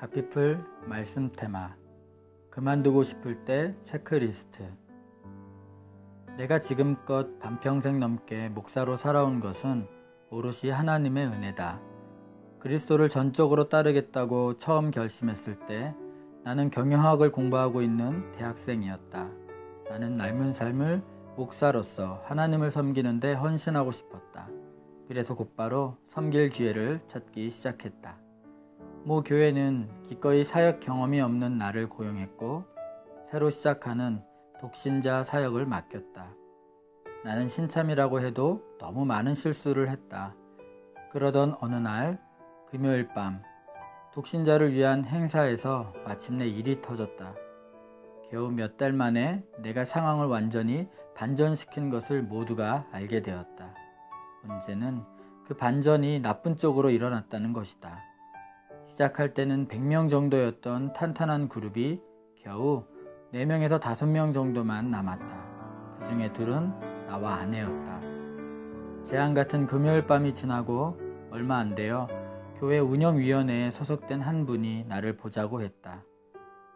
가피풀 말씀 테마 그만두고 싶을 때 체크리스트. 내가 지금껏 반평생 넘게 목사로 살아온 것은 오롯이 하나님의 은혜다. 그리스도를 전적으로 따르겠다고 처음 결심했을 때 나는 경영학을 공부하고 있는 대학생이었다. 나는 남은 삶을 목사로서 하나님을 섬기는 데 헌신하고 싶었다. 그래서 곧바로 섬길 기회를 찾기 시작했다. 모 교회는 기꺼이 사역 경험이 없는 나를 고용했고 새로 시작하는 독신자 사역을 맡겼다. 나는 신참이라고 해도 너무 많은 실수를 했다. 그러던 어느 날 금요일 밤 독신자를 위한 행사에서 마침내 일이 터졌다. 겨우 몇 달 만에 내가 상황을 완전히 반전시킨 것을 모두가 알게 되었다. 문제는 그 반전이 나쁜 쪽으로 일어났다는 것이다. 시작할 때는 100명 정도였던 탄탄한 그룹이 겨우 4명에서 5명 정도만 남았다. 그 중에 둘은 나와 아내였다. 재앙 같은 금요일 밤이 지나고 얼마 안 되어 교회 운영위원회에 소속된 한 분이 나를 보자고 했다.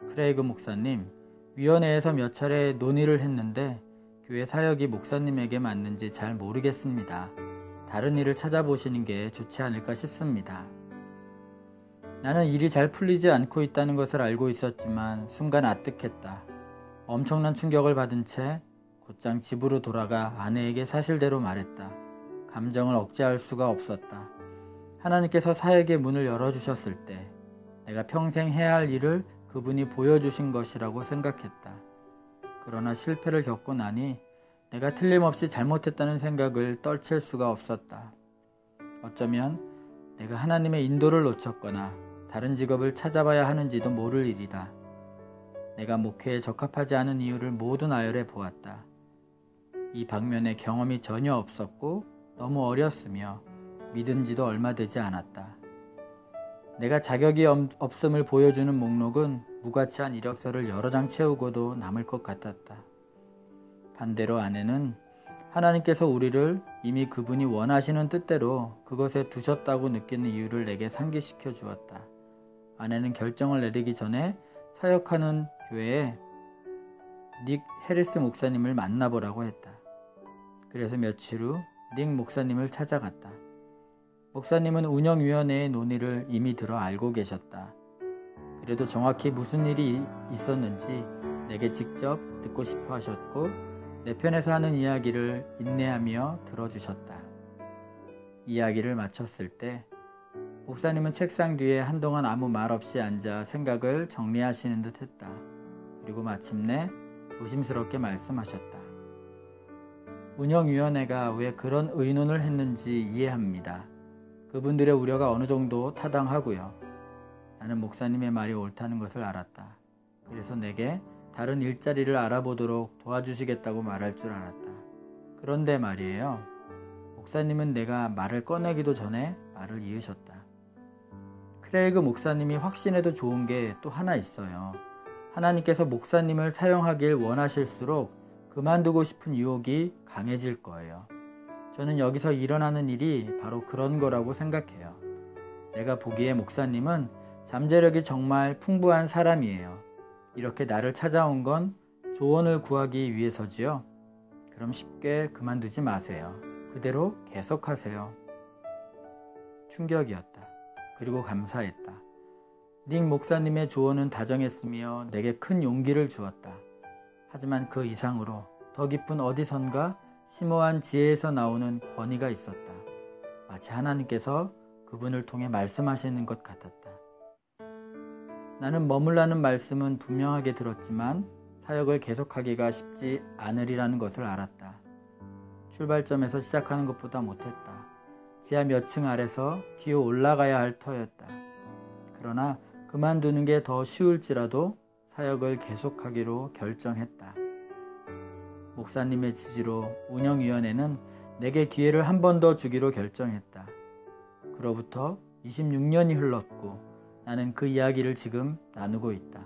크레이그 목사님, 위원회에서 몇 차례 논의를 했는데 교회 사역이 목사님에게 맞는지 잘 모르겠습니다. 다른 일을 찾아보시는 게 좋지 않을까 싶습니다. 나는 일이 잘 풀리지 않고 있다는 것을 알고 있었지만 순간 아득했다. 엄청난 충격을 받은 채 곧장 집으로 돌아가 아내에게 사실대로 말했다. 감정을 억제할 수가 없었다. 하나님께서 사역의 문을 열어주셨을 때 내가 평생 해야 할 일을 그분이 보여주신 것이라고 생각했다. 그러나 실패를 겪고 나니 내가 틀림없이 잘못했다는 생각을 떨칠 수가 없었다. 어쩌면 내가 하나님의 인도를 놓쳤거나 다른 직업을 찾아봐야 하는지도 모를 일이다. 내가 목회에 적합하지 않은 이유를 모두 나열해 보았다. 이 방면에 경험이 전혀 없었고 너무 어렸으며 믿은 지도 얼마 되지 않았다. 내가 자격이 없음을 보여주는 목록은 무가치한 이력서를 여러 장 채우고도 남을 것 같았다. 반대로 아내는 하나님께서 우리를 이미 그분이 원하시는 뜻대로 그것에 두셨다고 느끼는 이유를 내게 상기시켜 주었다. 아내는 결정을 내리기 전에 사역하는 교회에 닉 해리스 목사님을 만나보라고 했다. 그래서 며칠 후 닉 목사님을 찾아갔다. 목사님은 운영위원회의 논의를 이미 들어 알고 계셨다. 그래도 정확히 무슨 일이 있었는지 내게 직접 듣고 싶어 하셨고 내 편에서 하는 이야기를 인내하며 들어주셨다. 이야기를 마쳤을 때 목사님은 책상 뒤에 한동안 아무 말 없이 앉아 생각을 정리하시는 듯 했다. 그리고 마침내 조심스럽게 말씀하셨다. 운영위원회가 왜 그런 의논을 했는지 이해합니다. 그분들의 우려가 어느 정도 타당하고요. 나는 목사님의 말이 옳다는 것을 알았다. 그래서 내게 다른 일자리를 알아보도록 도와주시겠다고 말할 줄 알았다. 그런데 말이에요. 목사님은 내가 말을 꺼내기도 전에 말을 이으셨다. 크레이그 목사님이 확신해도 좋은 게 또 하나 있어요. 하나님께서 목사님을 사용하길 원하실수록 그만두고 싶은 유혹이 강해질 거예요. 저는 여기서 일어나는 일이 바로 그런 거라고 생각해요. 내가 보기에 목사님은 잠재력이 정말 풍부한 사람이에요. 이렇게 나를 찾아온 건 조언을 구하기 위해서지요. 그럼 쉽게 그만두지 마세요. 그대로 계속하세요. 충격이었다. 그리고 감사했다. 닉 목사님의 조언은 다정했으며 내게 큰 용기를 주었다. 하지만 그 이상으로 더 깊은 어디선가 심오한 지혜에서 나오는 권위가 있었다. 마치 하나님께서 그분을 통해 말씀하시는 것 같았다. 나는 머물라는 말씀은 분명하게 들었지만 사역을 계속하기가 쉽지 않으리라는 것을 알았다. 출발점에서 시작하는 것보다 못했다. 지하 몇 층 아래서 기어 올라가야 할 터였다. 그러나 그만두는 게 더 쉬울지라도 사역을 계속하기로 결정했다. 목사님의 지지로 운영위원회는 내게 기회를 한 번 더 주기로 결정했다. 그로부터 26년이 흘렀고 나는 그 이야기를 지금 나누고 있다.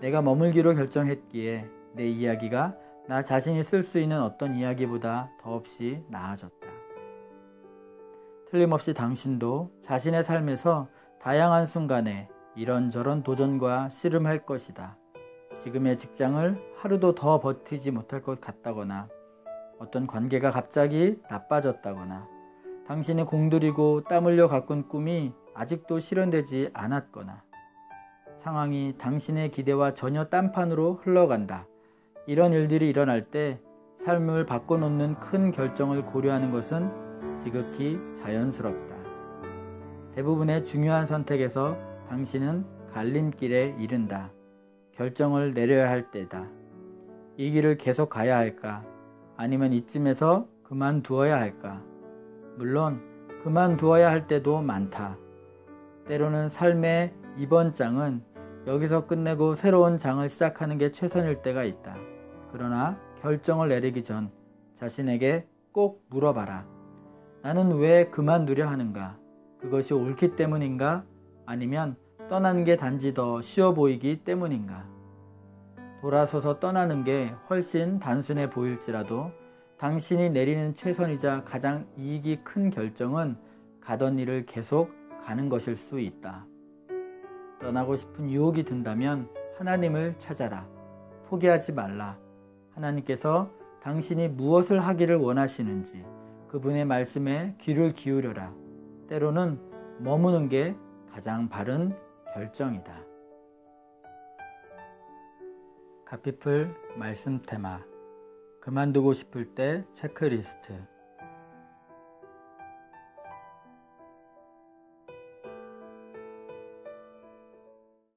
내가 머물기로 결정했기에 내 이야기가 나 자신이 쓸 수 있는 어떤 이야기보다 더없이 나아졌다. 틀림없이 당신도 자신의 삶에서 다양한 순간에 이런저런 도전과 씨름할 것이다. 지금의 직장을 하루도 더 버티지 못할 것 같다거나 어떤 관계가 갑자기 나빠졌다거나 당신이 공들이고 땀 흘려 가꾼 꿈이 아직도 실현되지 않았거나 상황이 당신의 기대와 전혀 딴판으로 흘러간다. 이런 일들이 일어날 때 삶을 바꿔놓는 큰 결정을 고려하는 것은 지극히 자연스럽다. 대부분의 중요한 선택에서 당신은 갈림길에 이른다. 결정을 내려야 할 때다. 이 길을 계속 가야 할까? 아니면 이쯤에서 그만두어야 할까? 물론 그만두어야 할 때도 많다. 때로는 삶의 이번 장은 여기서 끝내고 새로운 장을 시작하는 게 최선일 때가 있다. 그러나 결정을 내리기 전 자신에게 꼭 물어봐라. 나는 왜 그만두려 하는가? 그것이 옳기 때문인가? 아니면 떠나는 게 단지 더 쉬워 보이기 때문인가? 돌아서서 떠나는 게 훨씬 단순해 보일지라도 당신이 내리는 최선이자 가장 이익이 큰 결정은 가던 일을 계속 가는 것일 수 있다. 떠나고 싶은 유혹이 든다면 하나님을 찾아라. 포기하지 말라. 하나님께서 당신이 무엇을 하기를 원하시는지 그분의 말씀에 귀를 기울여라. 때로는 머무는 게 가장 바른 결정이다. 가피플 말씀 테마. 그만두고 싶을 때 체크리스트.